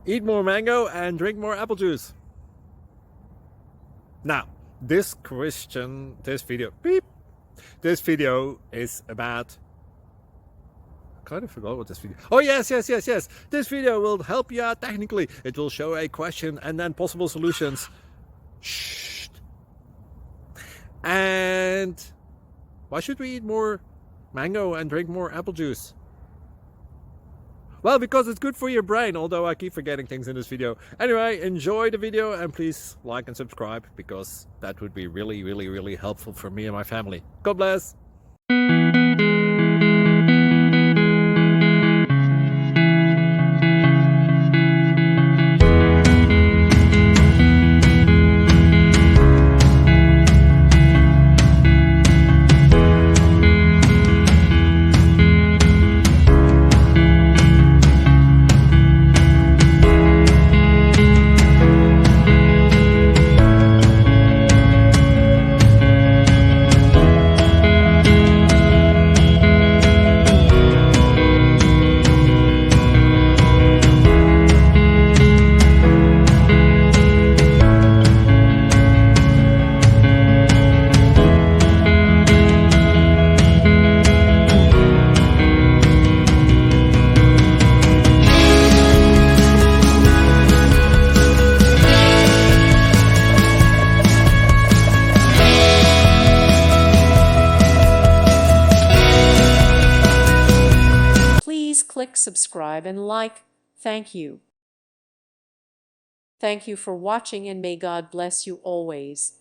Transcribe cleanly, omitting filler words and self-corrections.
Eat more mango and drink more apple juice. Now, this video is about, I kind of forgot what this video. Oh yes. This video will help you out technically. It will show a question and then possible solutions. Shh. And why should we eat more mango and drink more apple juice? Well, because it's good for your brain, although I keep forgetting things in this video. Anyway, enjoy the video and please like and subscribe, because that would be really helpful for me and my family. God bless! Please click subscribe and like. Thank you. Thank you for watching and may God bless you always.